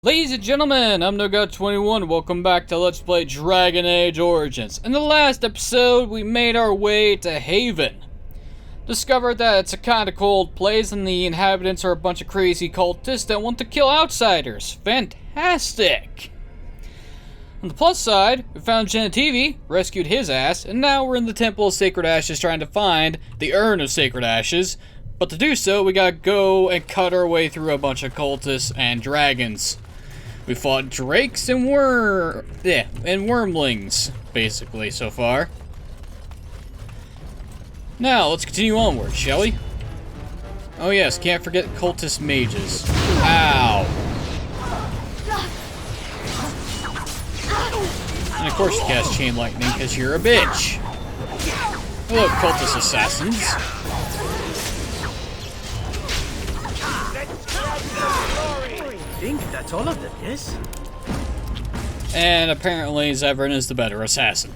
Ladies and gentlemen, I'm NoGod21. Welcome back to Let's Play Dragon Age Origins. In the last episode, we made our way to Haven. Discovered that it's a kinda cold place and the inhabitants are a bunch of crazy cultists that want to kill outsiders. Fantastic! On the plus side, we found Genitivi, rescued his ass, and now we're in the Temple of Sacred Ashes trying to find the Urn of Sacred Ashes. But to do so, we gotta go and cut our way through a bunch of cultists and dragons. We fought drakes and wormlings, basically, so far. Now, let's continue onward, shall we? Oh yes, can't forget cultist mages. Ow! And of course you cast Chain Lightning, because you're a bitch. Hello, cultist assassins. I think that's all of them, yes? And apparently Zevran is the better assassin.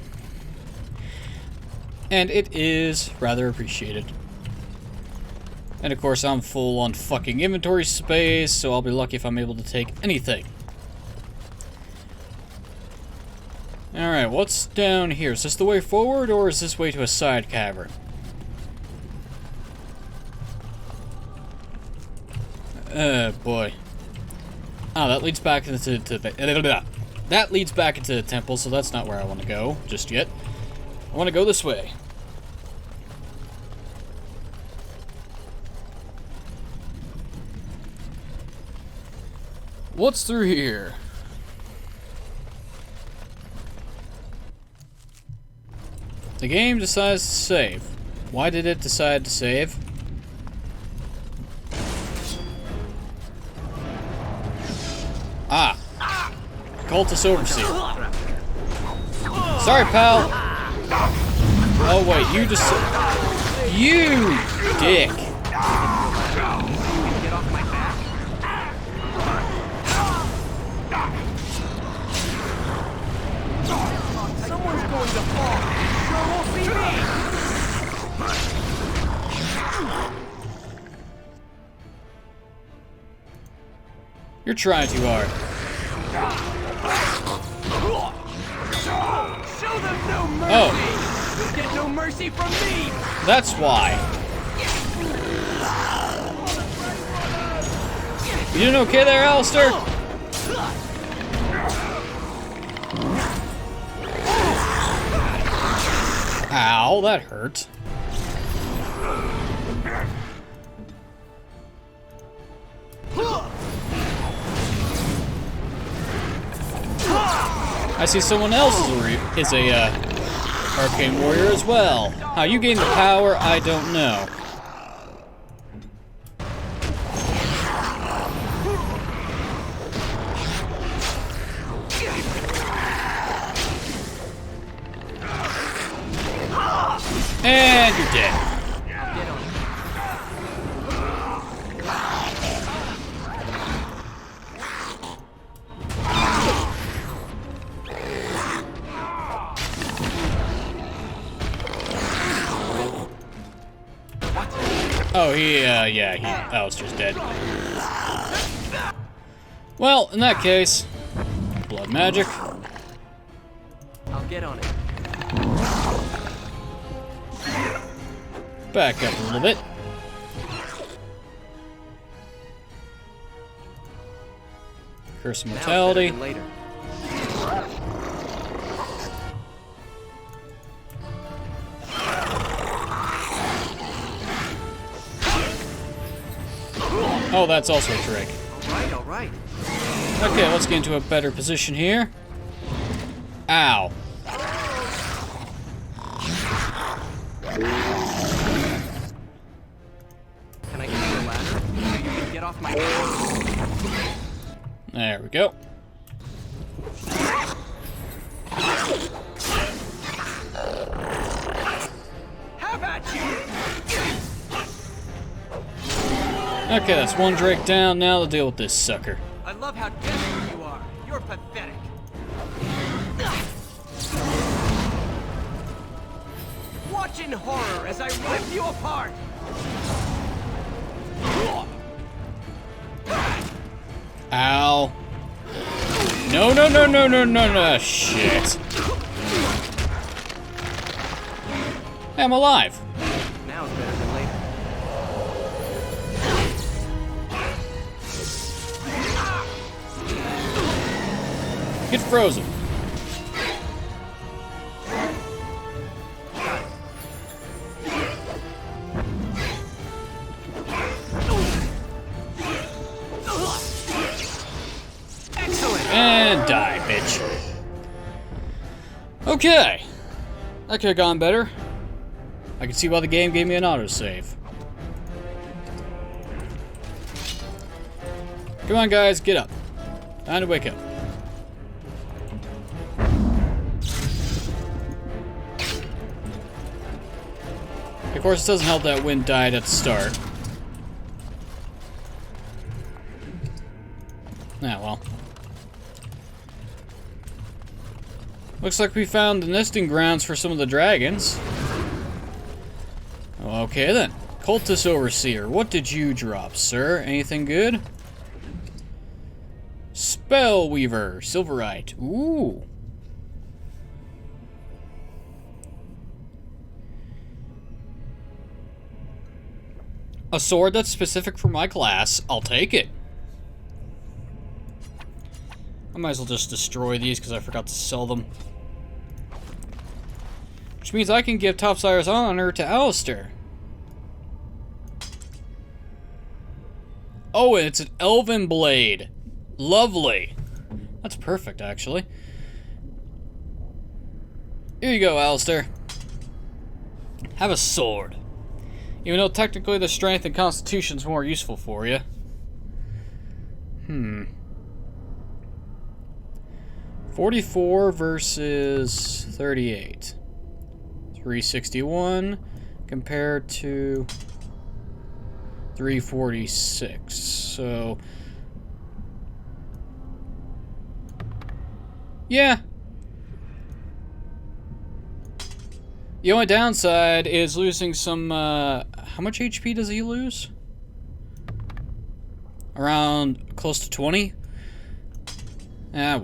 And it is rather appreciated. And of course I'm full on fucking inventory space, so I'll be lucky if I'm able to take anything. Alright, what's down here? Is this the way forward, or is this way to a side cavern? Boy. Oh, that leads back into that leads back into the temple, so that's not where I want to go just yet. I want to go this way. What's through here? The game decides to save. Why did it decide to save? Ah. Cultist Overseer. Sorry, pal. Oh, wait, you just... You dick. Get off my back. Someone's going to fall. Sure won't be me. You're trying too hard. Show them no mercy. Oh. You'll get no mercy from me. That's why. You doing okay there, Alistair? Ow, that hurt. I see someone else is a arcane warrior as well. How you gain the power, I don't know. And you're dead. Oh, Alistair's dead. Well, in that case, blood magic. I'll get on it. Back up a little bit. Curse of Mortality. Later. Oh, that's also a trick. All right. Okay, let's get into a better position here. Ow. Can I get you a ladder? So you can get off my back? There we go. How about you? Okay, that's one Drake down. Now to deal with this sucker. I love how desperate you are. You're pathetic. Watch in horror as I rip you apart. Ow. No, no, no, no, no, no, no, shit. Hey, I'm alive. Now it's better than later. Get frozen. And die, bitch. Okay. That could have gone better. I can see why the game gave me an autosave. Come on, guys, get up. Time to wake up. Of course, it doesn't help that Wind died at the start. Ah, well. Looks like we found the nesting grounds for some of the dragons. Okay then. Cultist Overseer, what did you drop, sir? Anything good? Spellweaver, Silverite. Ooh. A sword that's specific for my class. I'll take it. I might as well just destroy these because I forgot to sell them. Which means I can give Topsire's honor to Alistair. Oh, and it's an elven blade. Lovely. That's perfect, actually. Here you go, Alistair. Have a sword. Even though technically the strength and constitution's more useful for you. 44 versus 38. 361 compared to 346. So, yeah. The only downside is losing some, how much HP does he lose? Around close to 20? Yeah,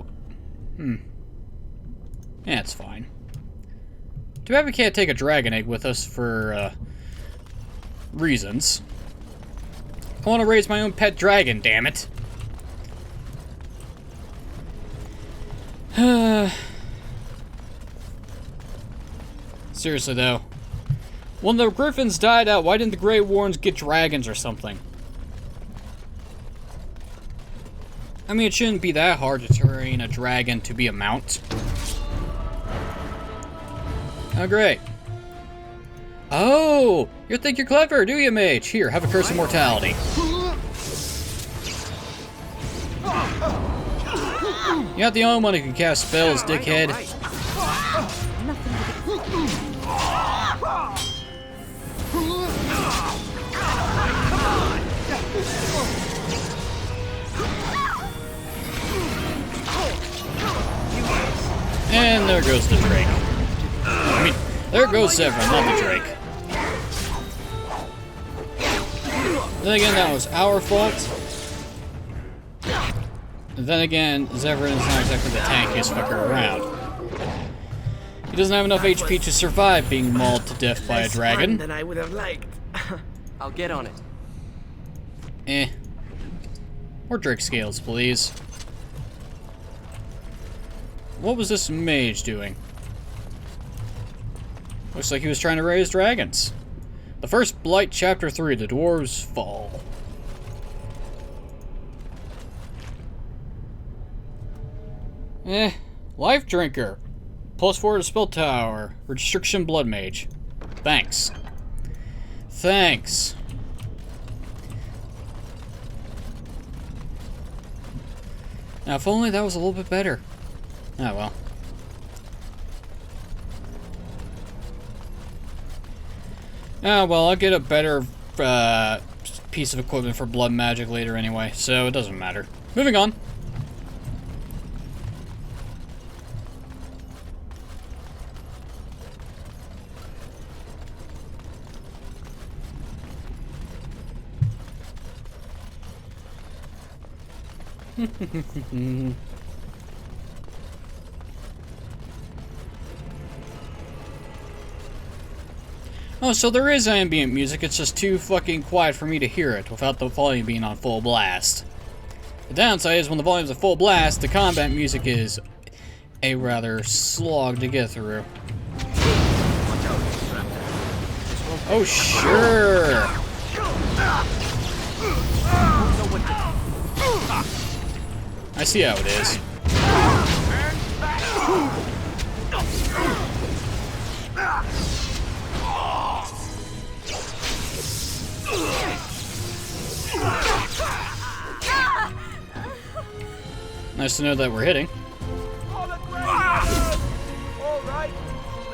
it's fine. Too bad we can't take a dragon egg with us for, reasons. I want to raise my own pet dragon, damn it. Seriously, though. When the griffins died out, why didn't the Grey Warrens get dragons or something? I mean, it shouldn't be that hard to train a dragon to be a mount. Oh, great. Oh! You think you're clever, do you, mage? Here, have a curse of mortality. You're not the only one who can cast spells, dickhead. And there goes the Drake. I mean, there goes Zevran, not the Drake. Then again, that was our fault. And then again, Zevran is not exactly the tankiest fucker around. He doesn't have enough HP to survive being mauled to death by a dragon. Than I would have liked. I'll get on it. More Drake scales, please. What was this mage doing? Looks like he was trying to raise dragons. The First Blight, Chapter 3, The Dwarves Fall. Life Drinker. +4 to Spell Tower. Restriction Blood Mage. Thanks. Thanks. Now, if only that was a little bit better. Oh, well. Oh, well, I'll get a better piece of equipment for blood magic later anyway, so it doesn't matter. Moving on. Oh, so there is ambient music, it's just too fucking quiet for me to hear it without the volume being on full blast. The downside is when the volume's at full blast, the combat music is a rather slog to get through. Oh, sure! I see how it is. Nice to know that we're hitting. Alright,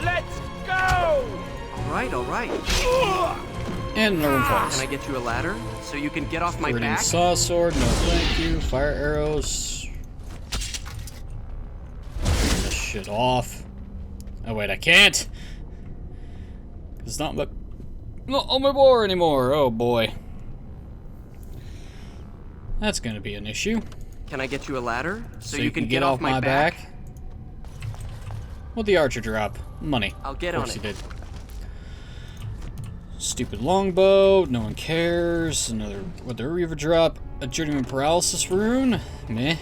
let's go! Alright. And no one falls. Can I get you a ladder so you can get off my Iridium back? saw sword, no thank you. Fire arrows. Turn this shit off. Oh wait, I can't. It's not on my board anymore. Oh boy. That's gonna be an issue. Can I get you a ladder so you can get off my back? What'd the archer drop? Money. I'll get Of on course it. he did. Stupid longbow, no one cares. Another, what the Reaver drop? A journeyman paralysis rune? Meh.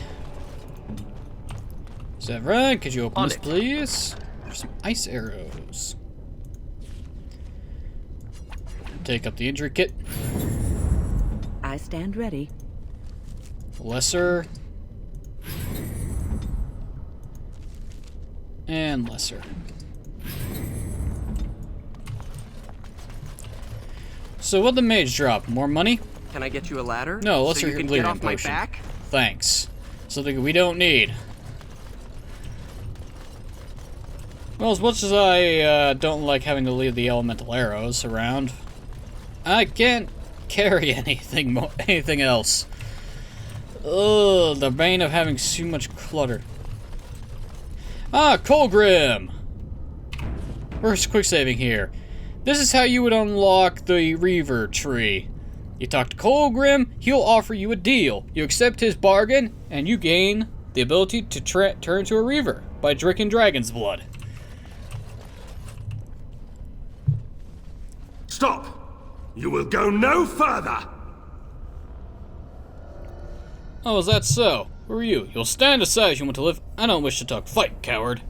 Is that right? Could you open On this, it. please? There's some ice arrows. Take up the injury kit. I stand ready. Lesser. And lesser. So what'd the mage drop? More money? Can I get you a ladder? No, let's so you can complete get it off my potion. back? Thanks. Something we don't need. Well, as much as I don't like having to leave the elemental arrows around, I can't carry anything else. Ugh, the bane of having too much clutter. Ah, Colgrim! We're quick saving here. This is how you would unlock the Reaver tree. You talk to Colgrim, he'll offer you a deal. You accept his bargain, and you gain the ability to turn to a Reaver by drinking dragon's blood. Stop! You will go no further! Oh, is that so? Who are you? You'll stand aside if you want to live. I don't wish to talk fight, coward.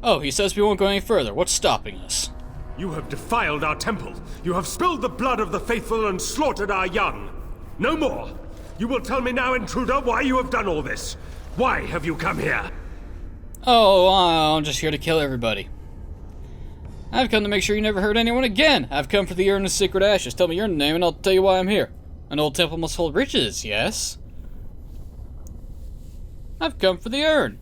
Oh, he says we won't go any further. What's stopping us? You have defiled our temple. You have spilled the blood of the faithful and slaughtered our young. No more. You will tell me now, intruder, why you have done all this. Why have you come here? Oh, I'm just here to kill everybody. I've come to make sure you never hurt anyone again. I've come for the urn of sacred ashes. Tell me your name and I'll tell you why I'm here. An old temple must hold riches, yes? I've come for the urn.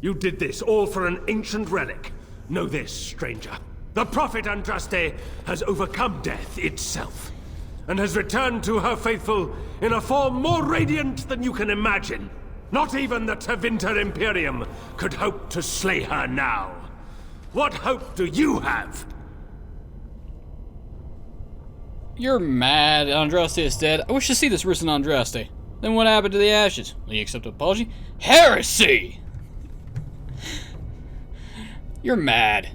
You did this all for an ancient relic. Know this, stranger. The prophet Andraste has overcome death itself, and has returned to her faithful in a form more radiant than you can imagine. Not even the Tevinter Imperium could hope to slay her now. What hope do you have? You're mad. Andraste is dead. I wish to see this risen Andraste. Then what happened to the ashes? Will you accept an apology? Heresy! You're mad.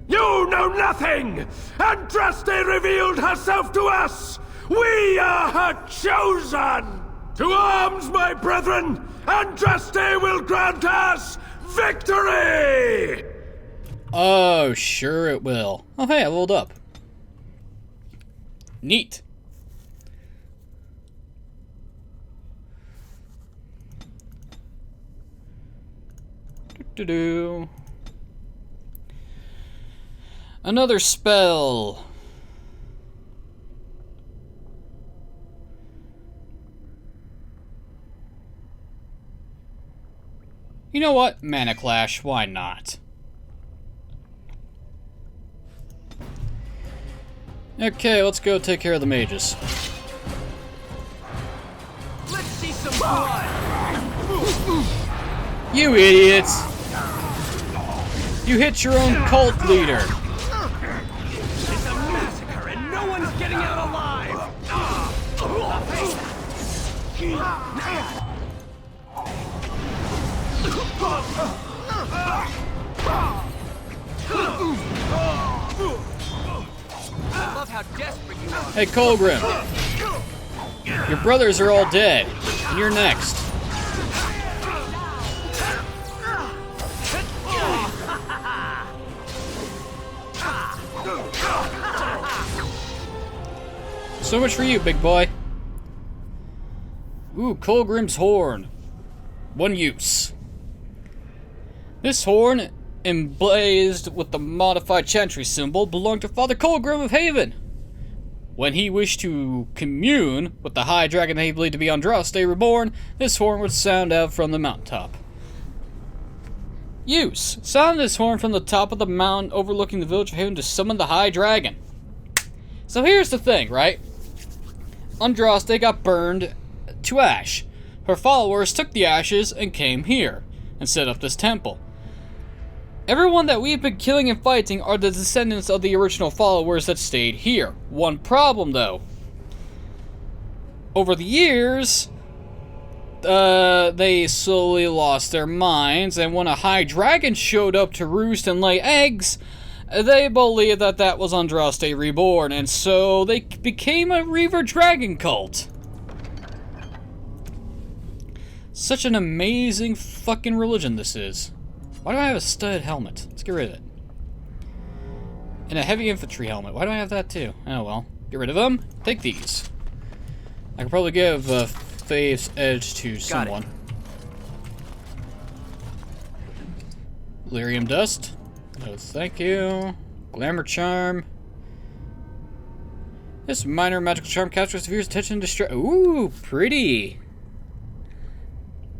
You know nothing! Andraste revealed herself to us! We are her chosen! To arms, my brethren! Andraste will grant us victory! Oh, sure it will. Oh, hey, I leveled up. Neat. Do-do-do. Another spell. You know what? Mana Clash, why not? Okay, let's go take care of the mages. Let's see some blood! You idiots! You hit your own cult leader! It's a massacre and no one's getting out alive! how desperate you are. Hey, Colgrim. Your brothers are all dead. And you're next. So much for you, big boy. Ooh, Colgrim's horn. One use. This horn, emblazed with the modified chantry symbol, belonged to Father Colgrim of Haven. When he wished to commune with the high dragon that he believed to be Andraste reborn, this horn would sound out from the mountaintop. Use. Sound this horn from the top of the mountain overlooking the village of Haven to summon the high dragon. So here's the thing, right? Andraste got burned to ash. Her followers took the ashes and came here and set up this temple. Everyone that we've been killing and fighting are the descendants of the original followers that stayed here. One problem, though. Over the years, they slowly lost their minds, and when a high dragon showed up to roost and lay eggs, they believed that that was Andraste reborn, and so they became a Reaver Dragon cult. Such an amazing fucking religion this is. Why do I have a studded helmet? Let's get rid of it. And a heavy infantry helmet. Why do I have that too? Oh well. Get rid of them. Take these. I could probably give Faith's Edge to someone. Lyrium Dust. No, thank you. Glamour Charm. This minor magical charm captures the viewer's attention and distract. Ooh, pretty.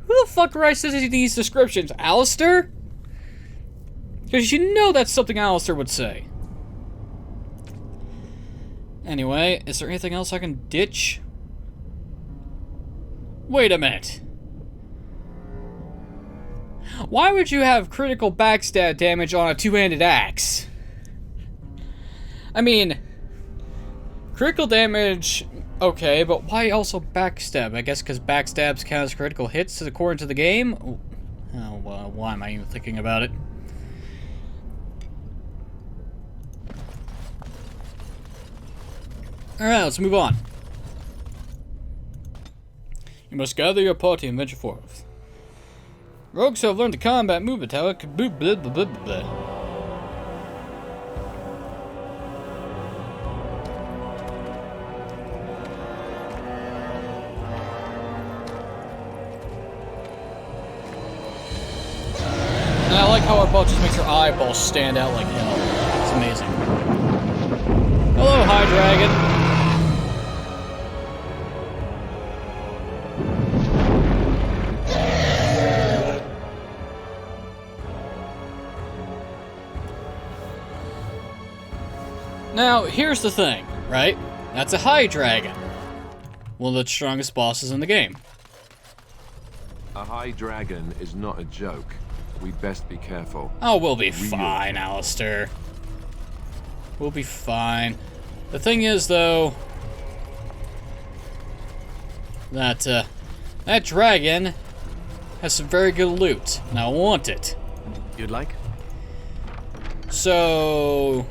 Who the fuck writes these descriptions? Alistair? Because you know that's something Alistair would say. Anyway, is there anything else I can ditch? Wait a minute. Why would you have critical backstab damage on a two-handed axe? I mean, critical damage, okay, but why also backstab? I guess because backstabs count as critical hits according to the game? Oh, well, why am I even thinking about it? Alright, let's move on. You must gather your party and venture forth. Rogues have learned the combat movement, how it could blah blah blah blah blah. And I like how our ball just makes her eyeballs stand out like hell. It's amazing. Hello, High Dragon. Now, here's the thing, right? That's a High Dragon. One of the strongest bosses in the game. A high dragon is not a joke. We'd best be careful. Oh, we'll be fine, Alistair. We'll be fine. The thing is, though, that that dragon has some very good loot, and I want it. You'd like? So...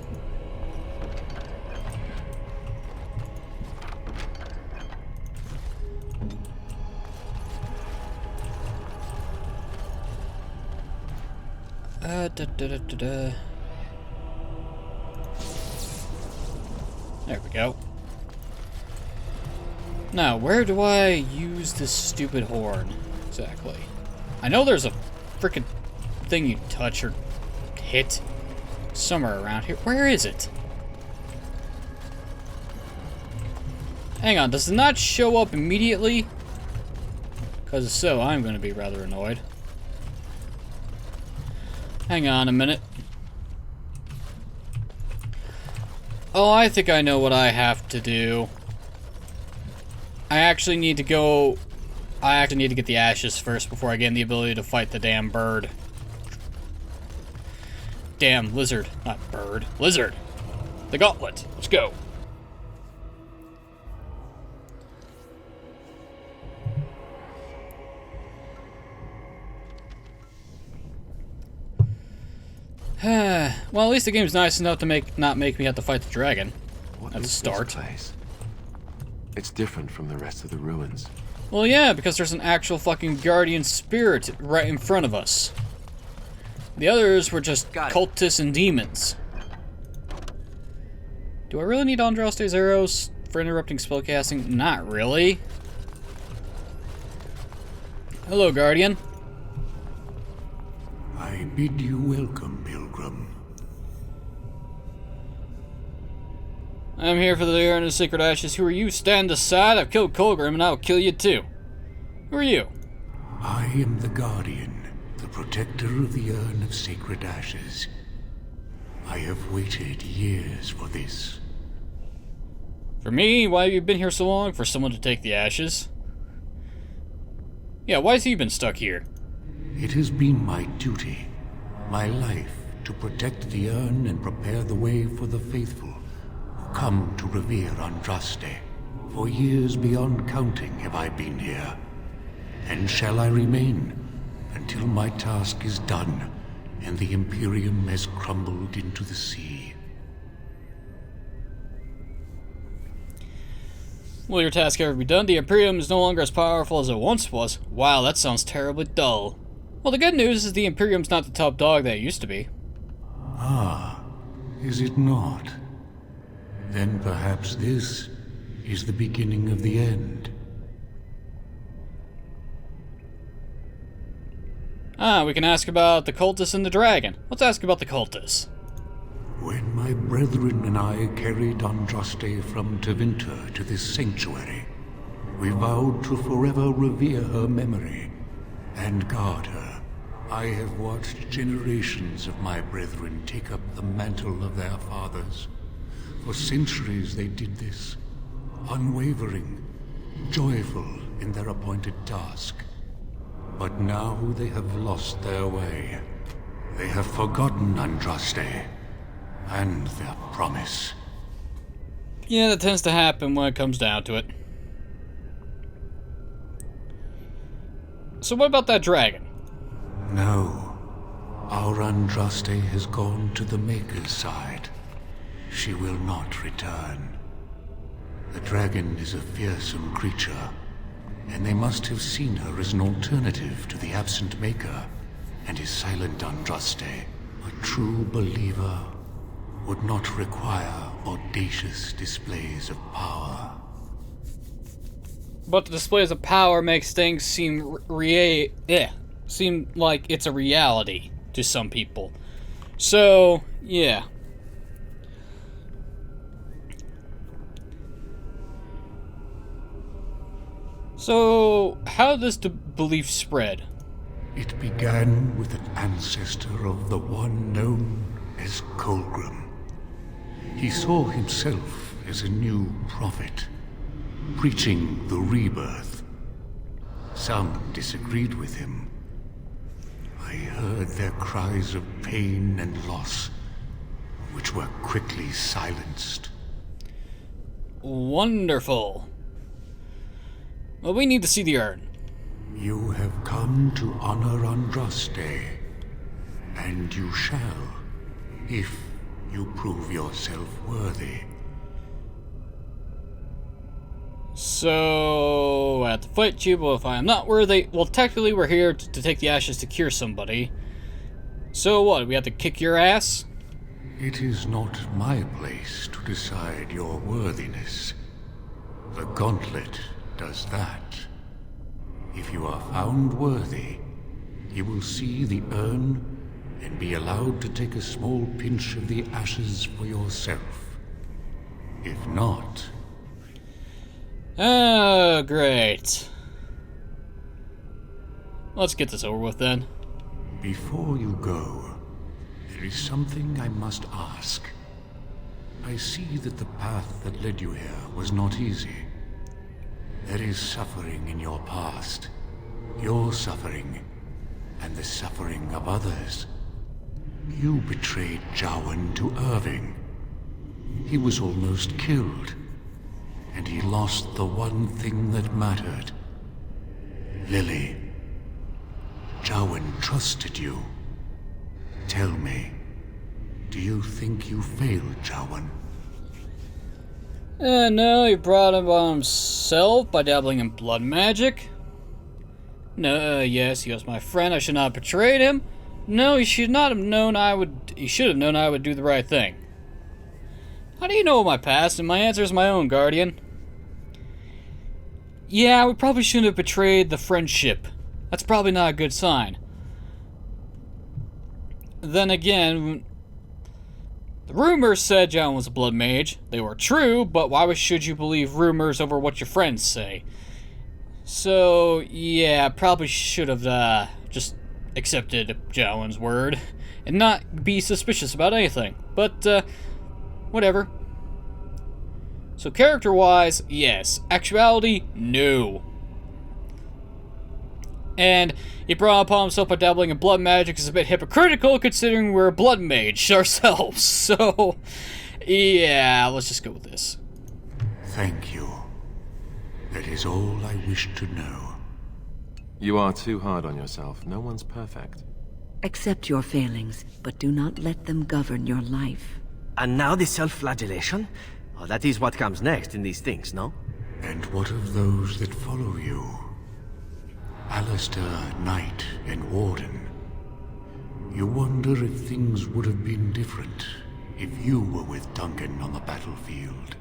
There we go. Now, where do I use this stupid horn? Exactly. I know there's a freaking thing you touch or hit somewhere around here. Where is it? Hang on, does it not show up immediately? Because if so, I'm going to be rather annoyed. Hang on a minute. Oh, I think I know what I have to do. I actually need to go... I actually need to get the ashes first before I gain the ability to fight the damn bird. Damn lizard. Not bird. Lizard. The gauntlet. Let's go. Well, at least the game's nice enough to not make me have to fight the dragon. What That's a is start. this place? It's different from the rest of the ruins. Well, yeah, because there's an actual fucking guardian spirit right in front of us. The others were just Got it. cultists and demons. Do I really need Andraste's arrows for interrupting spellcasting? Not really. Hello, Guardian. I bid you welcome, Pilgrim. I'm here for the Urn of Sacred Ashes. Who are you? Stand aside. I've killed Colgrim and I'll kill you too. Who are you? I am the Guardian, the protector of the Urn of Sacred Ashes. I have waited years for this. For me? Why have you been here so long? For someone to take the ashes? Yeah, why has he been stuck here? It has been my duty, my life, to protect the urn and prepare the way for the faithful who come to revere Andraste. For years beyond counting have I been here, and shall I remain until my task is done and the Imperium has crumbled into the sea. Will your task ever be done? The Imperium is no longer as powerful as it once was. Wow, that sounds terribly dull. Well, the good news is the Imperium's not the top dog that it used to be. Ah, is it not? Then perhaps this is the beginning of the end. Ah, we can ask about the cultists and the dragon. Let's ask about the cultists. When my brethren and I carried Andraste from Tevinter to this sanctuary, we vowed to forever revere her memory and guard her. I have watched generations of my brethren take up the mantle of their fathers. For centuries they did this, unwavering, joyful in their appointed task. But now they have lost their way. They have forgotten Andraste and their promise. Yeah, that tends to happen when it comes down to it. So what about that dragon? No, our Andraste has gone to the Maker's side. She will not return. The dragon is a fearsome creature, and they must have seen her as an alternative to the absent Maker and his silent Andraste. A true believer would not require audacious displays of power. But the displays of power makes things seem seem like it's a reality to some people. So, yeah. So, how does the belief spread? It began with an ancestor of the one known as Colgrim. He saw himself as a new prophet, preaching the rebirth. Some disagreed with him. I heard their cries of pain and loss, which were quickly silenced. Wonderful. Well, we need to see the urn. You have come to honor Andraste, and you shall, if you prove yourself worthy. So, I have to fight you, but if I am not worthy... Well, technically we're here to take the ashes to cure somebody. So what, we have to kick your ass? It is not my place to decide your worthiness. The gauntlet does that. If you are found worthy, you will see the urn and be allowed to take a small pinch of the ashes for yourself. If not... Oh, great. Let's get this over with then. Before you go, there is something I must ask. I see that the path that led you here was not easy. There is suffering in your past. Your suffering, and the suffering of others. You betrayed Jowan to Irving. He was almost killed, and he lost the one thing that mattered. Lily. Jowan trusted you. Tell me, do you think you failed Jowan? No, he brought him on himself by dabbling in blood magic. No, yes, he was my friend. I should not have betrayed him. No, he should not have known I would. He should have known I would do the right thing. How do you know my past? And my answer is my own, Guardian. Yeah, we probably shouldn't have betrayed the friendship. That's probably not a good sign. Then again, the rumors said John was a blood mage. They were true, but why should you believe rumors over what your friends say? So, yeah, probably should have just accepted Jowen's word and not be suspicious about anything. But, whatever. So character-wise, yes. Actuality, no. And he brought upon himself by dabbling in blood magic is a bit hypocritical considering we're a blood mage ourselves. So, yeah, let's just go with this. Thank you. That is all I wish to know. You are too hard on yourself. No one's perfect. Accept your failings, but do not let them govern your life. And now the self-flagellation? Oh, that is what comes next in these things, no? And what of those that follow you? Alistair, Knight, and Warden. You wonder if things would have been different if you were with Duncan on the battlefield.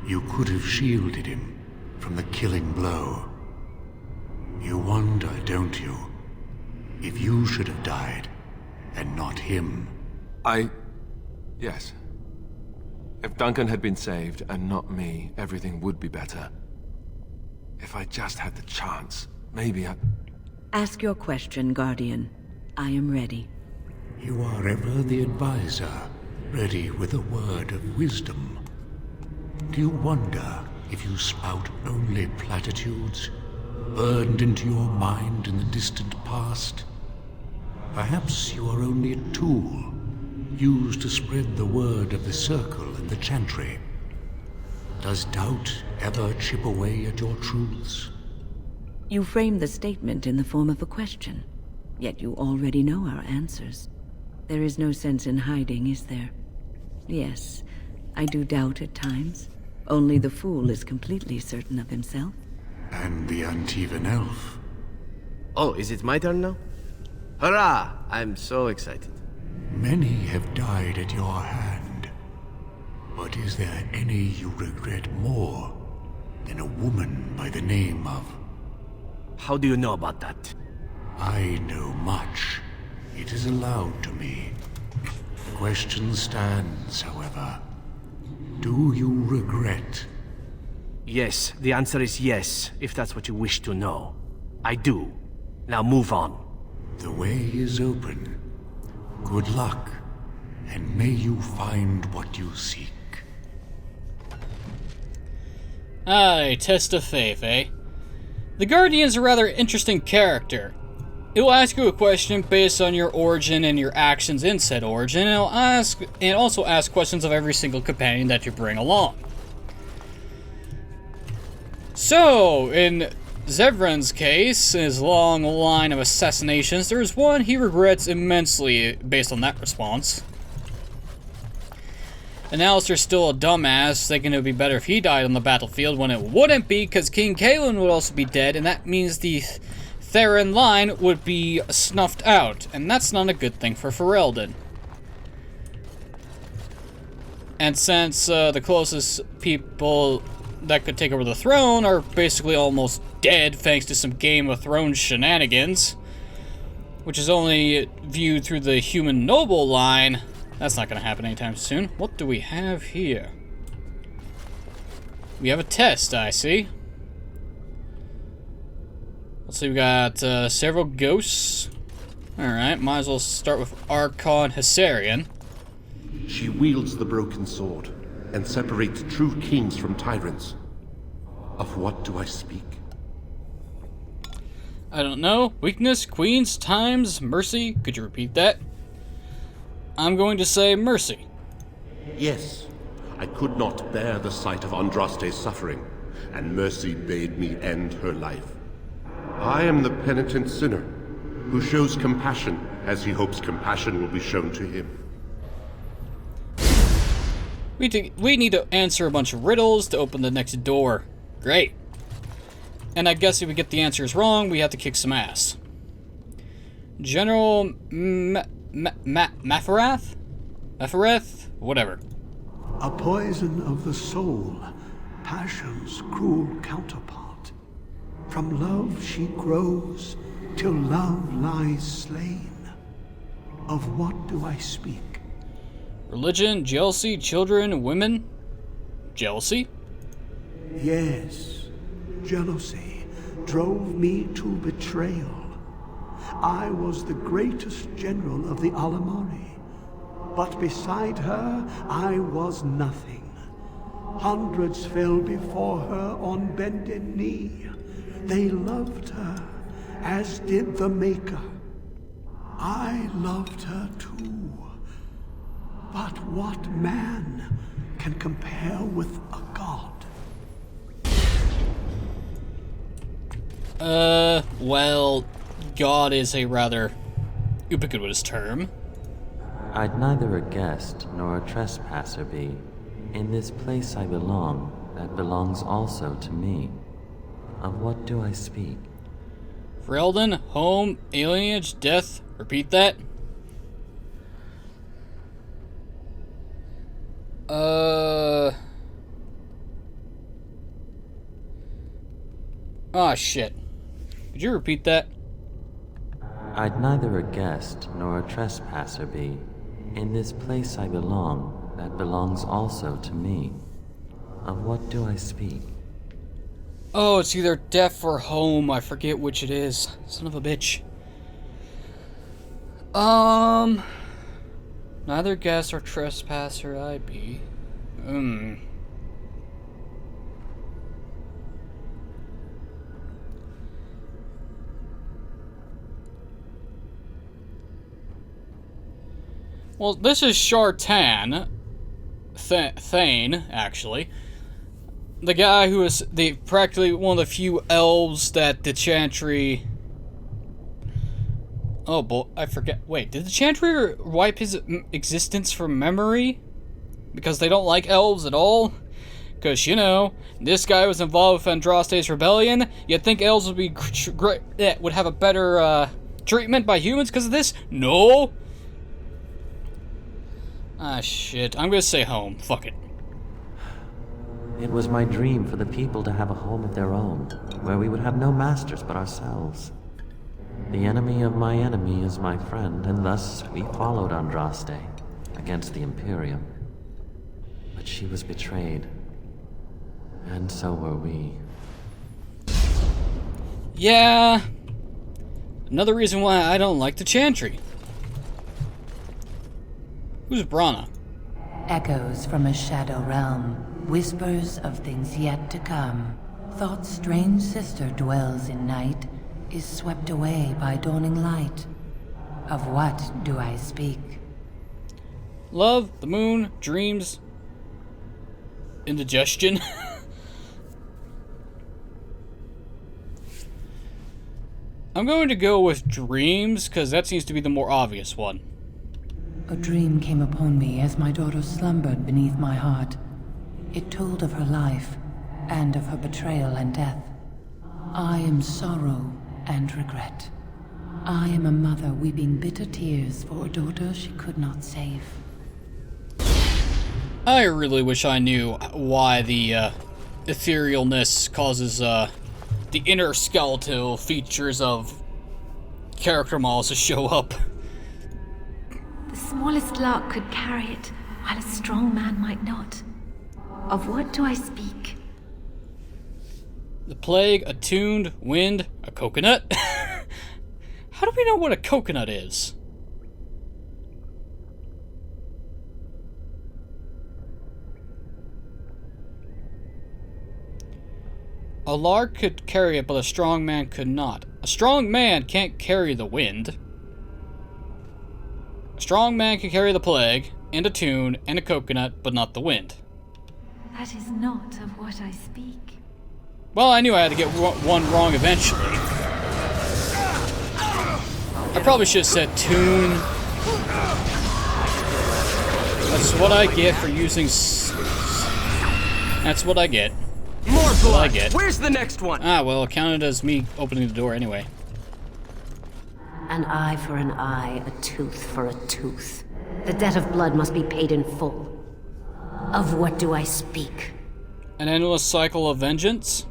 You could have shielded him from the killing blow. You wonder, don't you, if you should have died and not him? Yes. If Duncan had been saved and not me, everything would be better. If I just had the chance, maybe I... Ask your question, Guardian. I am ready. You are ever the advisor, ready with a word of wisdom. Do you wonder if you spout only platitudes, burned into your mind in the distant past? Perhaps you are only a tool, used to spread the word of the Circle and the Chantry. Does doubt ever chip away at your truths? You framed the statement in the form of a question, yet you already know our answers. There is no sense in hiding, is there? Yes, I do doubt at times. Only the fool is completely certain of himself. And the Antivan elf. Oh, is it my turn now? Hurrah! I'm so excited. Many have died at your hand. But is there any you regret more than a woman by the name of... How do you know about that? I know much. It is allowed to me. The question stands, however. Do you regret? Yes, the answer is yes, if that's what you wish to know. I do. Now move on. The way is open. Good luck, and may you find what you seek. Aye, test of faith, eh? The Guardian's a rather interesting character. It will ask you a question based on your origin and your actions in said origin, and it'll also ask questions of every single companion that you bring along. So, in Zevran's case, his long line of assassinations, there is one he regrets immensely based on that response. And Alistair's still a dumbass, thinking it would be better if he died on the battlefield when it wouldn't be, because King Cailan would also be dead, and that means the Theron line would be snuffed out, and that's not a good thing for Ferelden. And since the closest people that could take over the throne are basically almost dead thanks to some Game of Thrones shenanigans, which is only viewed through the human noble line, that's not going to happen anytime soon. What do we have here? We have a test, I see. Let's see, we got several ghosts. Alright, might as well start with Archon Hessarian. She wields the broken sword and separates true kings from tyrants. Of what do I speak? I don't know. Weakness, queens, times, mercy. Could you repeat that? I'm going to say mercy. Yes, I could not bear the sight of Andraste's suffering, and mercy bade me end her life. I am the penitent sinner, who shows compassion as he hopes compassion will be shown to him. We need to answer a bunch of riddles to open the next door. Great. And I guess if we get the answers wrong, we have to kick some ass. General Mephareth? Mephareth? Whatever. A poison of the soul, passion's cruel counterpart. From love she grows, till love lies slain. Of what do I speak? Religion, jealousy, children, women? Jealousy? Yes, jealousy drove me to betrayal. I was the greatest general of the Alamari, but beside her I was nothing. Hundreds fell before her on bended knee. They loved her, as did the Maker. I loved her too. But what man can compare with a god? Well, God is a rather ubiquitous term. I'd neither a guest nor a trespasser be. In this place I belong, that belongs also to me. Of what do I speak? Freldon, home, alienage, death. Repeat that. Oh, shit. Could you repeat that? I'd neither a guest nor a trespasser be. In this place I belong, that belongs also to me. Of what do I speak? Oh, it's either death or home. I forget which it is. Son of a bitch. Neither guest or trespasser I be. Well, this is Shartan. Thane, actually. The guy who is practically one of the few elves that the Chantry... Oh, boy, I forget. Wait, did the Chantry wipe his existence from memory? Because they don't like elves at all? Because, you know, this guy was involved with Andraste's rebellion. You'd think elves would be great, would have a better treatment by humans because of this? No! Ah, shit. I'm gonna say home. Fuck it. It was my dream for the people to have a home of their own, where we would have no masters but ourselves. The enemy of my enemy is my friend, and thus we followed Andraste against the Imperium. But she was betrayed, and so were we. Yeah. Another reason why I don't like the Chantry. Who's Brana? Echoes from a shadow realm, whispers of things yet to come. Thought's strange sister dwells in night, is swept away by dawning light. Of what do I speak? Love, the moon, dreams, indigestion. I'm going to go with dreams, because that seems to be the more obvious one. A dream came upon me as my daughter slumbered beneath my heart. It told of her life, and of her betrayal and death. I am sorrow and regret. I am a mother weeping bitter tears for a daughter she could not save. I really wish I knew why the etherealness causes the inner skeletal features of character models to show up. The smallest lark could carry it, while a strong man might not. Of what do I speak? The plague, attuned, wind, a coconut? How do we know what a coconut is? A lark could carry it, but a strong man could not. A strong man can't carry the wind. A strong man can carry the plague, and a tune, and a coconut, but not the wind. That is not of what I speak. Well, I knew I had to get one wrong eventually. I probably should have said tune. That's what I get for using. That's what I get. More That's what I blood. get. Where's the next one? Ah, well, it counted as me opening the door anyway. An eye for an eye, a tooth for a tooth. The debt of blood must be paid in full. Of what do I speak? An endless cycle of vengeance?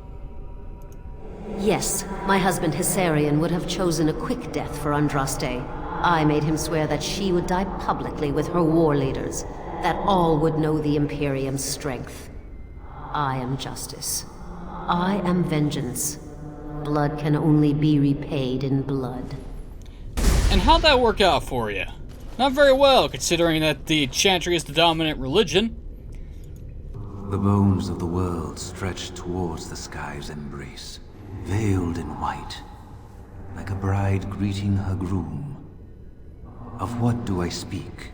Yes, my husband Hissarion would have chosen a quick death for Andraste. I made him swear that she would die publicly with her war leaders, that all would know the Imperium's strength. I am justice. I am vengeance. Blood can only be repaid in blood. And how'd that work out for you? Not very well, considering that the Chantry is the dominant religion. The bones of the world stretched towards the sky's embrace, veiled in white, like a bride greeting her groom. Of what do I speak?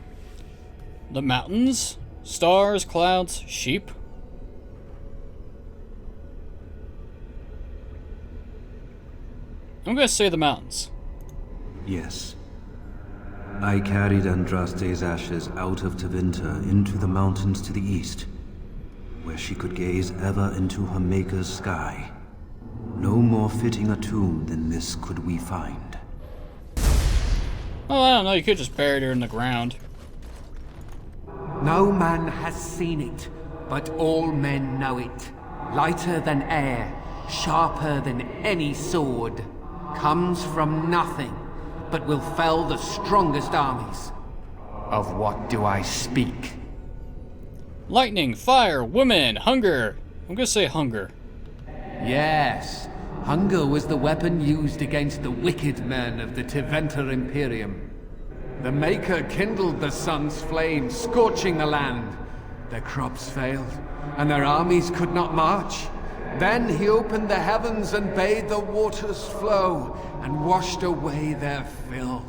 The mountains, stars, clouds, sheep. I'm gonna say the mountains. Yes. I carried Andraste's ashes out of Tevinter into the mountains to the east, where she could gaze ever into her Maker's sky. No more fitting a tomb than this could we find. Oh, I don't know, you could just bury her in the ground. No man has seen it, but all men know it. Lighter than air, sharper than any sword. Comes from nothing, but will fell the strongest armies. Of what do I speak? Lightning, fire, women, hunger. I'm gonna say hunger. Yes, hunger was the weapon used against the wicked men of the Tevinter Imperium. The Maker kindled the sun's flame, scorching the land. Their crops failed, and their armies could not march. Then he opened the heavens and bade the waters flow, and washed away their filth.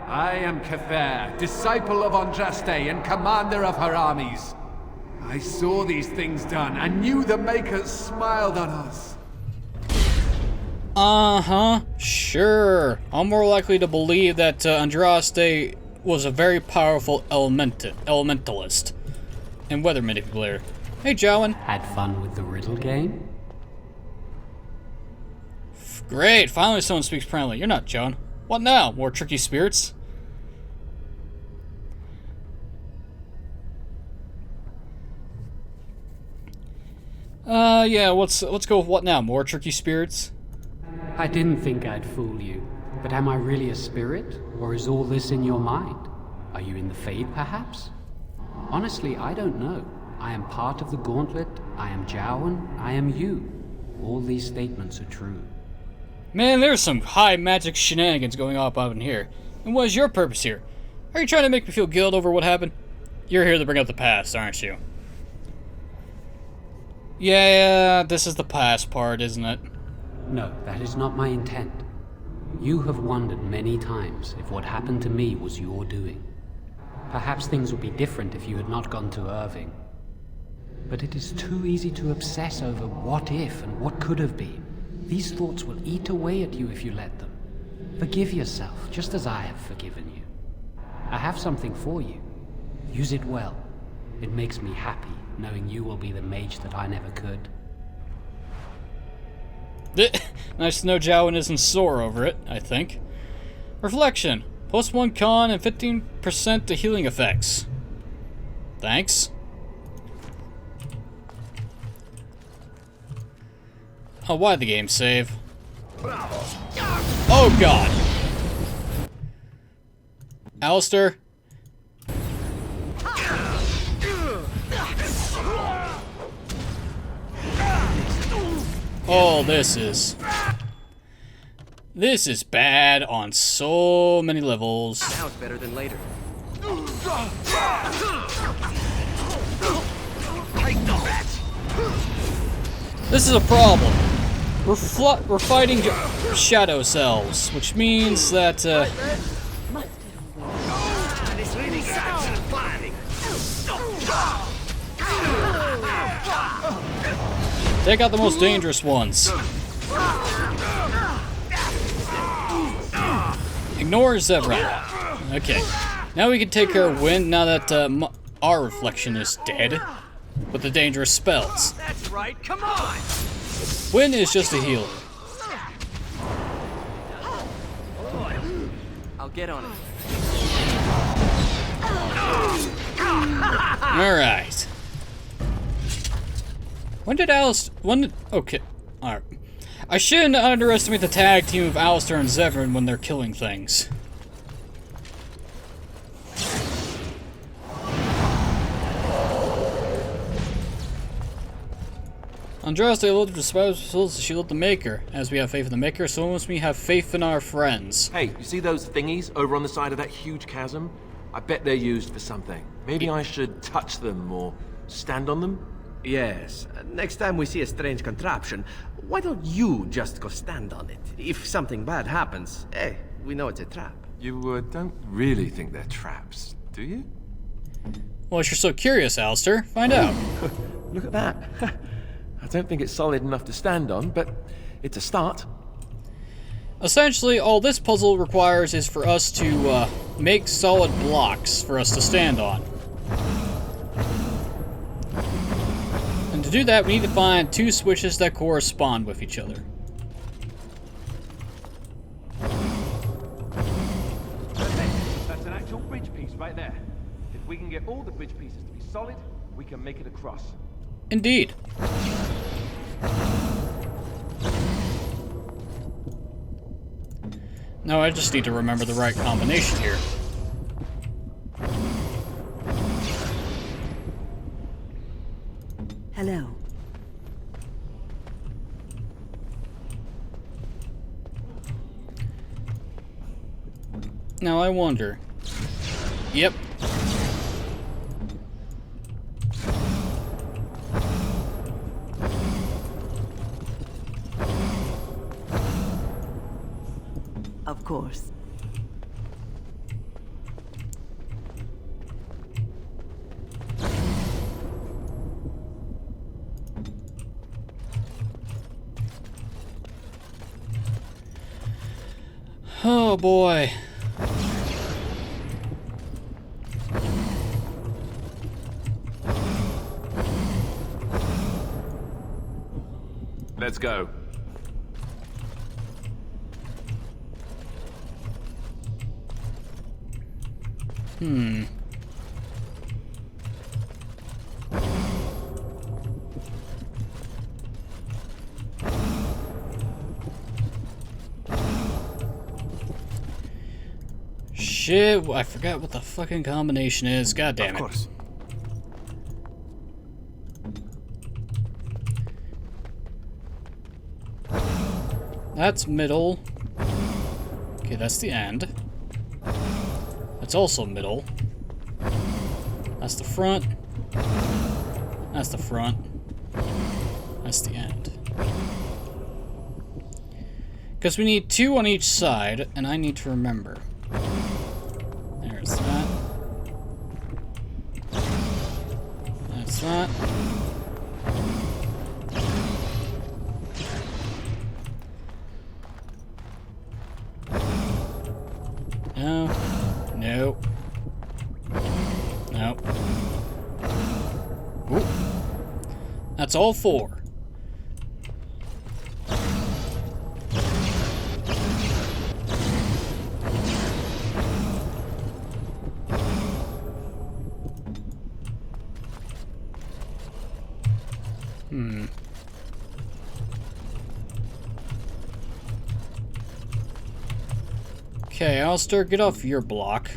I am Cather, disciple of Andraste and commander of her armies. I saw these things done, and knew the Makers smiled on us. Uh-huh, sure. I'm more likely to believe that Andraste was a very powerful elementalist and weather manipulator. Hey, Jowan. Had fun with the riddle game? Great, finally someone speaks plainly. You're not Joan. What now? More tricky spirits? Yeah, let's go with what now? More tricky spirits? I didn't think I'd fool you, but am I really a spirit, or is all this in your mind? Are you in the Fade, perhaps? Honestly, I don't know. I am part of the Gauntlet, I am Jowan, I am you. All these statements are true. Man, there's some high magic shenanigans going on up in here. And what is your purpose here? Are you trying to make me feel guilt over what happened? You're here to bring up the past, aren't you? Yeah, this is the past part, isn't it? No, that is not my intent. You have wondered many times if what happened to me was your doing. Perhaps things would be different if you had not gone to Irving. But it is too easy to obsess over what if and what could have been. These thoughts will eat away at you if you let them. Forgive yourself, just as I have forgiven you. I have something for you. Use it well. It makes me happy, knowing you will be the mage that I never could. Nice to know Jowan isn't sore over it, I think. Reflection. +1 con and 15% to healing effects. Thanks. Oh, why'd the game save? Oh god! Alistair? Oh, this is bad on so many levels. Now it's better than later. This is a problem. We're fighting shadow cells, which means that they got the most dangerous ones. Ignore Zevran. Okay. Now we can take care of Wynn now that our reflection is dead with the dangerous spells. That's right, come on! Wynn is just a healer. I'll get on it. Alright. Okay. Alright. I shouldn't underestimate the tag team of Alistair and Zevran when they're killing things. Andraste looked at the spells to shield the Maker. As we have faith in the Maker, so must we have faith in our friends. Hey, you see those thingies over on the side of that huge chasm? I bet they're used for something. Maybe I should touch them or stand on them? Yes. Next time we see a strange contraption, why don't you just go stand on it? If something bad happens, hey, we know it's a trap. You don't really think they're traps, do you? Well, if you're so curious, Alistair, find out. Look at that. I don't think it's solid enough to stand on, but it's a start. Essentially, all this puzzle requires is for us to make solid blocks for us to stand on. And to do that, we need to find two switches that correspond with each other. That's an actual bridge piece right there. If we can get all the bridge pieces to be solid, we can make it across. Indeed. Now I just need to remember the right combination here. Hello. Now I wonder. Yep. Of course. Oh boy. Let's go. Shit, I forgot what the fucking combination is. God damn it. Of course. That's middle. Okay, that's the end. That's also middle. That's the front. That's the front. That's the end. Because we need two on each side, and I need to remember. There's that. That's that. No. No. No. Ooh. That's all four. Okay, Alistair, get off your block.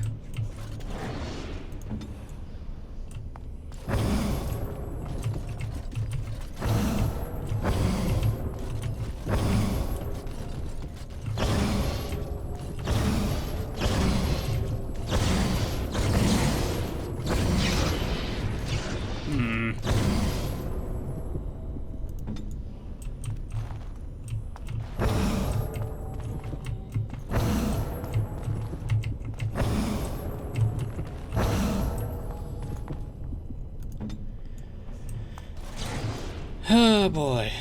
Oh boy.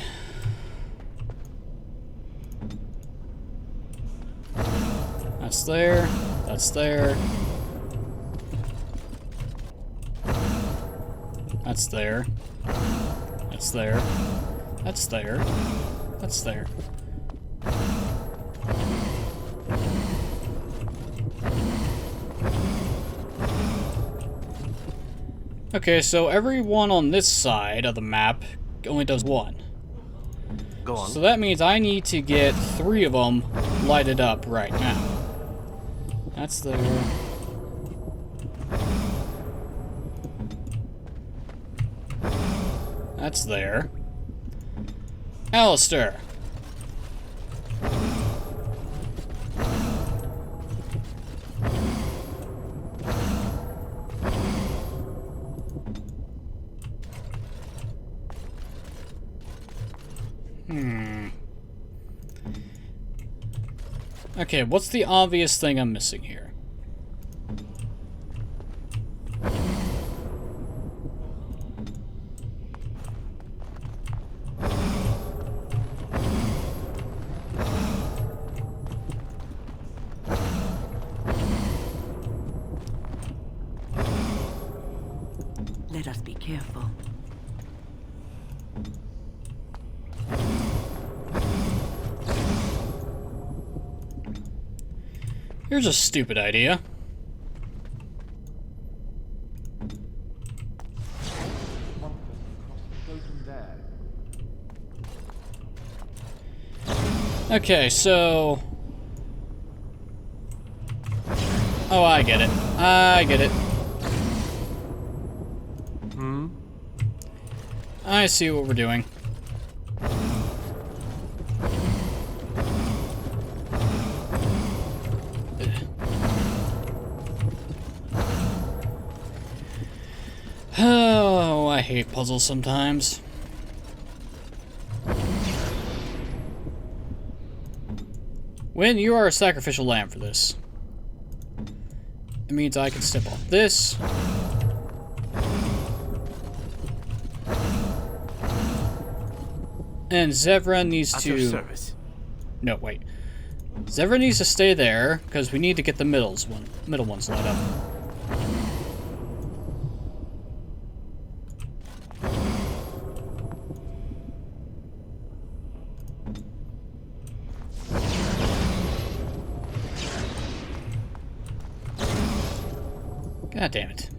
That's there. That's there. That's there. That's there. That's there. That's there. Okay, so everyone on this side of the map only does one. Go on. So that means I need to get 3 of them lighted up right now. That's there. That's there. Alistair. Okay, what's the obvious thing I'm missing here? Let us be careful. Here's a stupid idea. Okay, so... Oh, I get it. I get it. I see what we're doing. Oh, I hate puzzles sometimes. When you are a sacrificial lamb for this. It means I can step on this. And Zevran needs At to... your service. No, wait. Zevran needs to stay there, because we need to get the middle ones light up. God damn it.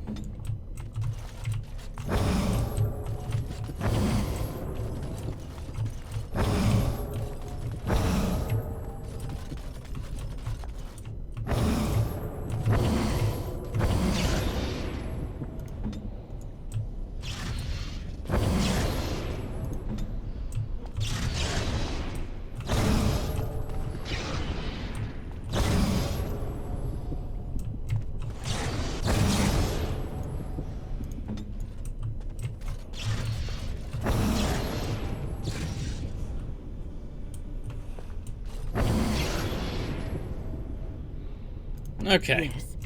Okay. Yes.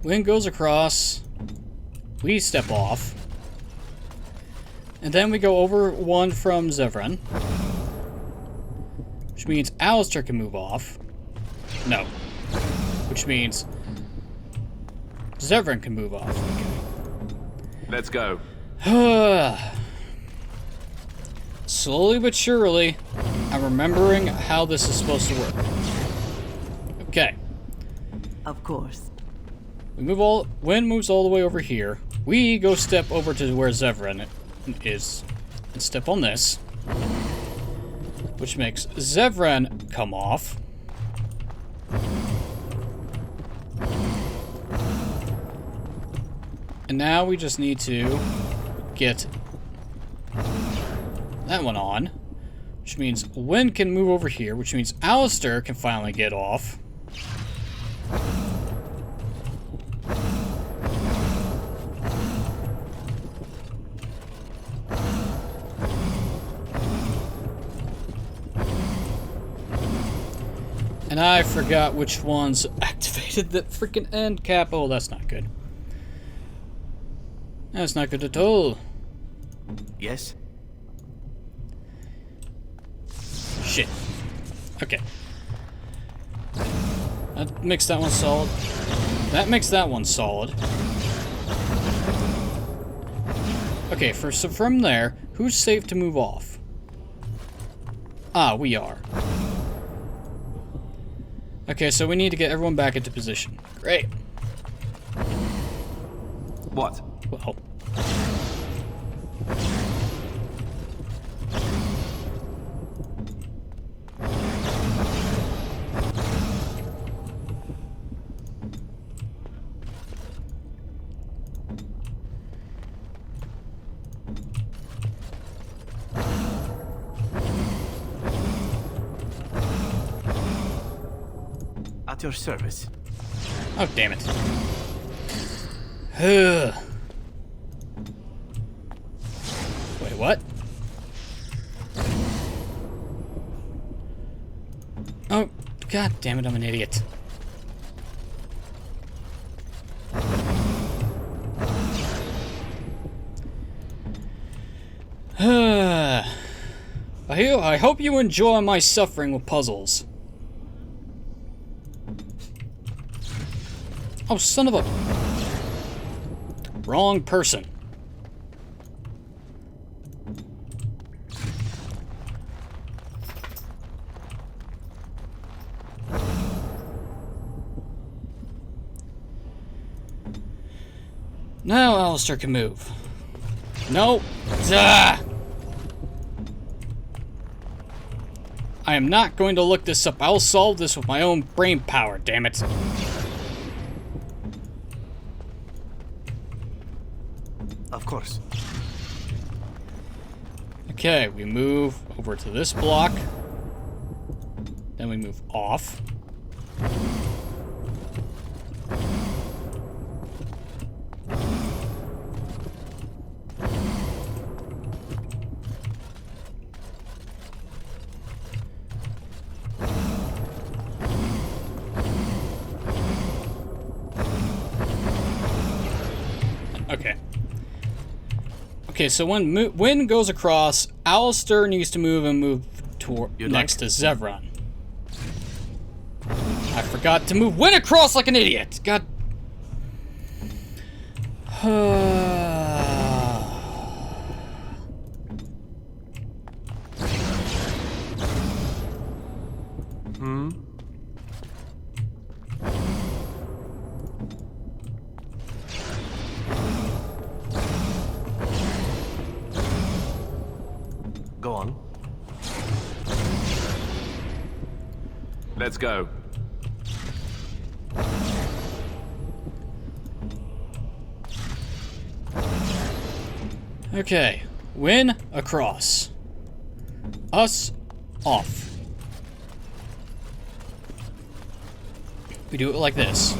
Wind goes across. We step off. And then we go over one from Zevran. Which means Alistair can move off. No. Which means Zevran can move off. Let's go. Slowly but surely, I'm remembering how this is supposed to work. Okay. Of course. Wind moves all the way over here. We go step over to where Zevran is and step on this, which makes Zevran come off. And now we just need to get that one on, which means Wind can move over here, which means Alistair can finally get off. And I forgot which ones activated the freaking end cap. Oh, that's not good. That's not good at all. Yes? Shit. Okay. That makes that one solid. That makes that one solid. Okay, so from there, who's safe to move off? Ah, we are. Okay, so we need to get everyone back into position. Great. What? Well. At your service. Oh, damn it. Wait, what? Oh, god damn it, I'm an idiot. I hope you enjoy my suffering with puzzles. Oh, son of a... Wrong person. Now Alistair can move. No. Ah! I am not going to look this up. I'll solve this with my own brain power, damn it. Of course. Okay, we move over to this block. Then we move off. Okay. Okay, so when Wynne goes across, Alistair needs to move and move toward next to Zevran. I forgot to move Wynne across like an idiot. God. Go on. Let's go. Okay, Wynne across. Us off. We do it like this.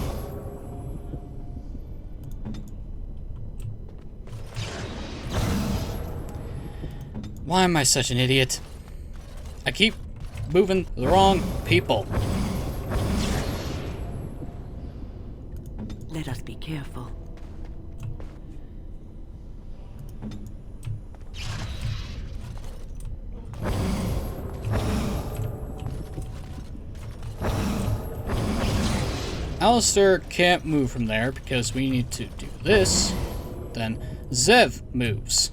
Why am I such an idiot? I keep moving the wrong people. Let us be careful. Alistair can't move from there because we need to do this. Then Zev moves.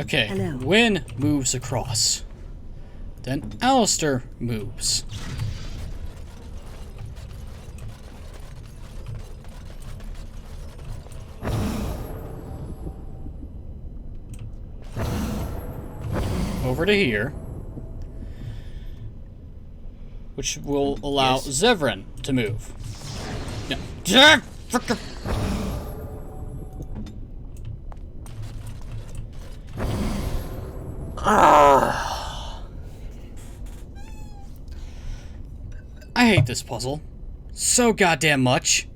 Okay, Wynne moves across. Then Alistair moves. Over to here. Which will allow Zevran to move. No. I hate this puzzle so goddamn much.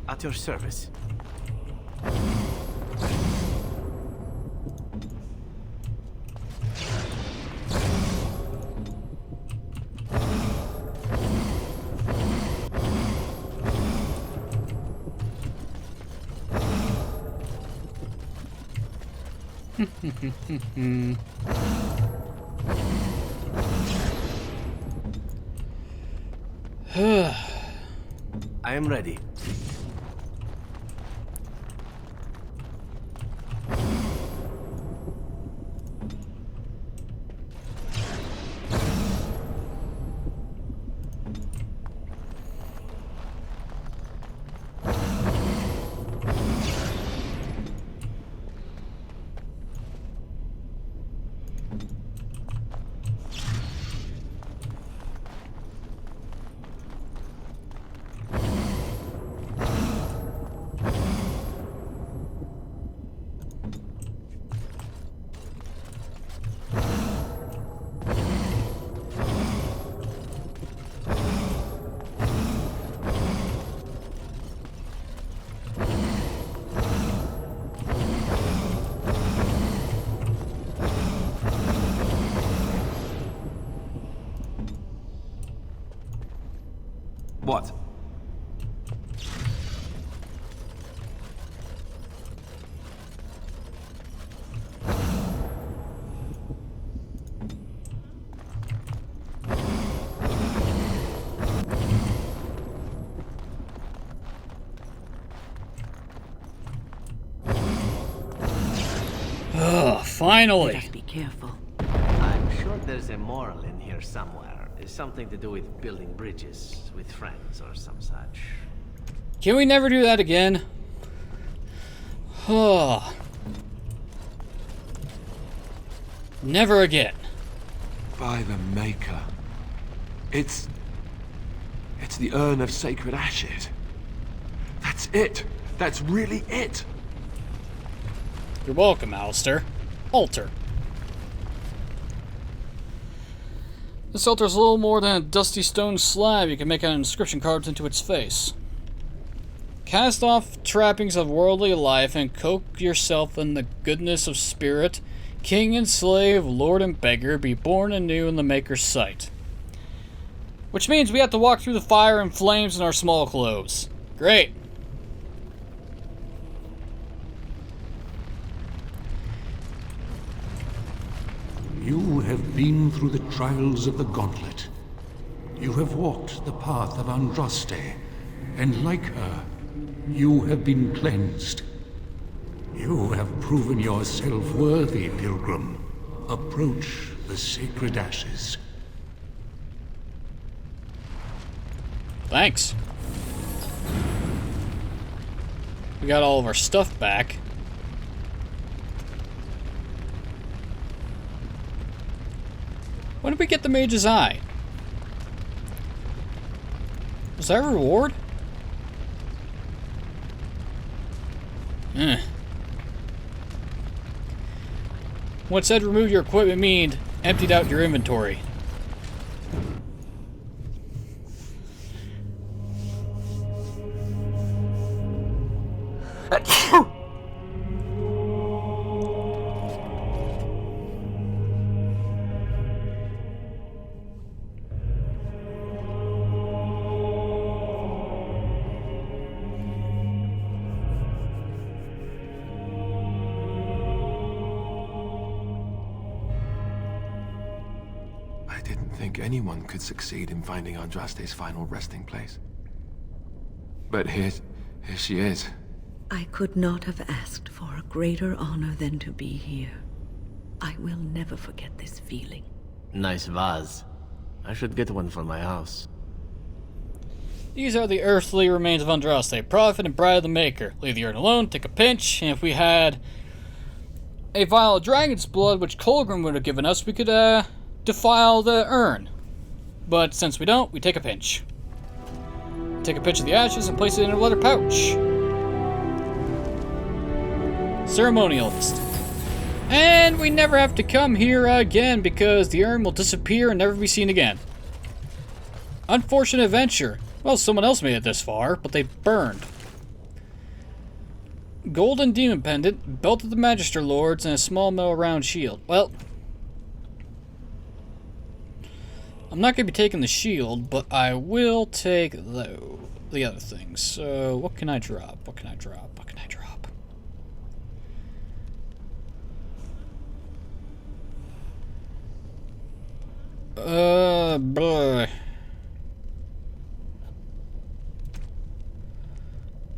At your service. I am ready. What? Ugh, finally. Let us be careful. I'm sure there's a moral in here somewhere. It's something to do with building bridges with friends or some such. Can we never do that again? Oh. Never again. By the Maker. It's the Urn of Sacred Ashes. That's it. That's really it. You're welcome, Alistair. Altar. This altar's a little more than a dusty stone slab you can make an inscription carved into its face. Cast off trappings of worldly life and cloak yourself in the goodness of spirit. King and slave, lord and beggar, be born anew in the Maker's sight. Which means we have to walk through the fire and flames in our small clothes. Great. You have been through the trials of the Gauntlet. You have walked the path of Andraste, and like her, you have been cleansed. You have proven yourself worthy, Pilgrim. Approach the sacred ashes. Thanks. We got all of our stuff back. When did we get the Mage's Eye? Was that a reward? What said remove your equipment mean emptied out your inventory? Anyone could succeed in finding Andraste's final resting place. But here she is. I could not have asked for a greater honor than to be here. I will never forget this feeling. Nice vase. I should get one for my house. These are the earthly remains of Andraste, prophet and bride of the Maker. Leave the urn alone, take a pinch, and if we had a vial of dragon's blood, which Colgrim would have given us, we could defile the urn. But since we don't, we take a pinch. Take a pinch of the ashes and place it in a leather pouch. Ceremonialist. And we never have to come here again because the urn will disappear and never be seen again. Unfortunate adventure. Well, someone else made it this far, but they burned. Golden demon pendant, belt of the Magister Lords, and a small metal round shield. Well, I'm not going to be taking the shield, but I will take the other things. So, what can I drop? What can I drop? What can I drop? Boy.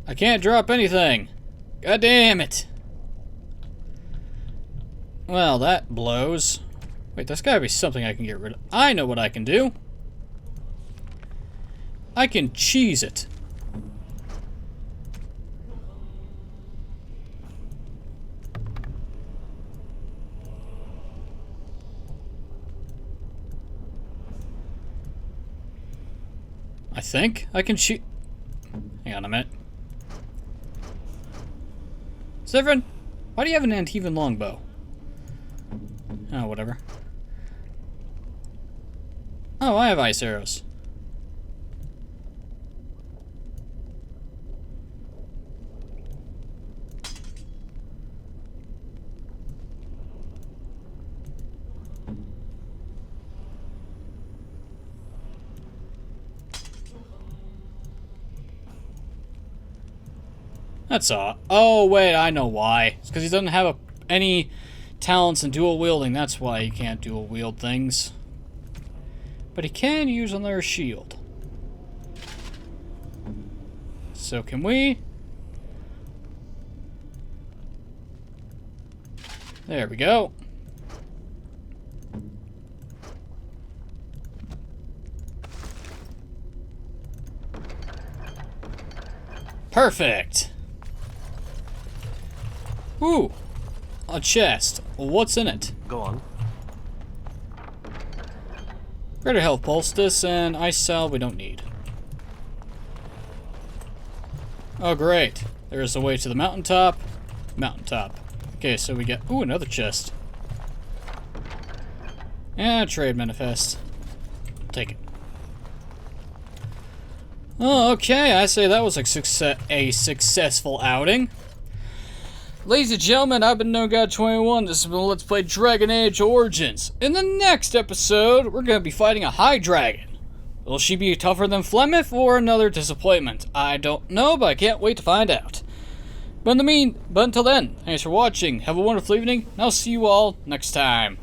I can't drop anything. God damn it. Well, that blows. Wait, there's gotta be something I can get rid of. I know what I can do. I can cheese it. I think I can cheat. Hang on a minute. Severin, why do you have an Antivan longbow? Oh, whatever. Oh, I have ice arrows. That's all. Oh, wait, I know why. It's because he doesn't have any talents in dual wielding. That's why he can't dual wield things. But he can use another shield. So can we? There we go. Perfect. Ooh, a chest. What's in it? Go on. Greater health poultice and ice salve we don't need. Oh great, there's a way to the mountaintop. Mountaintop. Okay, so we get, ooh, another chest. And trade manifest. Take it. Oh, okay, I say that was a successful outing. Ladies and gentlemen, I've been NoGod21. This has been Let's Play Dragon Age Origins. In the next episode, we're going to be fighting a high dragon. Will she be tougher than Flemeth or another disappointment? I don't know, but I can't wait to find out. But until then, thanks for watching. Have a wonderful evening, and I'll see you all next time.